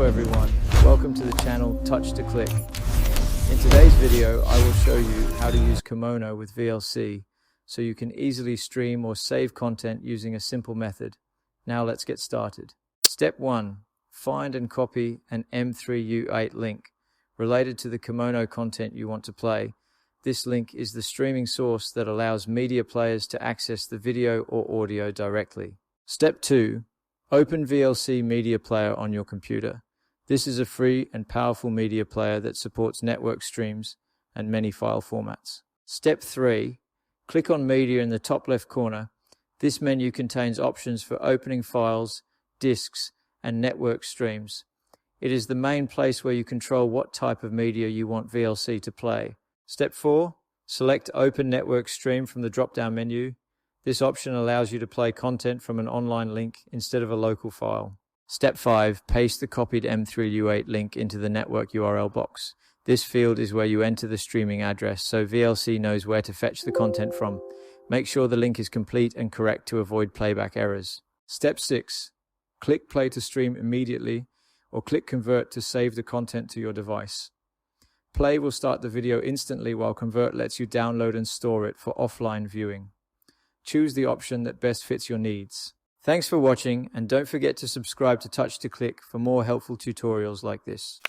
everyone, welcome to the channel Touch to Click. In today's video I will show you how to use Kemono with VLC so you can easily stream or save content using a simple method. Now let's get started. Step 1. Find and copy an M3U8 link related to the Kemono content you want to play. This link is the streaming source that allows media players to access the video or audio directly. Step 2. Open VLC Media Player on your computer. This is a free and powerful media player that supports network streams and many file formats. Step 3. Click on Media in the top left corner. This menu contains options for opening files, disks, and network streams. It is the main place where you control what type of media you want VLC to play. Step 4. Select Open Network Stream from the drop-down menu. This option allows you to play content from an online link instead of a local file. Step 5. Paste the copied M3U8 link into the network URL box. This field is where you enter the streaming address, so VLC knows where to fetch the content from. Make sure the link is complete and correct to avoid playback errors. Step 6. Click Play to stream immediately, or click Convert to save the content to your device. Play will start the video instantly, while Convert lets you download and store it for offline viewing. Choose the option that best fits your needs. Thanks for watching, and don't forget to subscribe to Touch to Click for more helpful tutorials like this.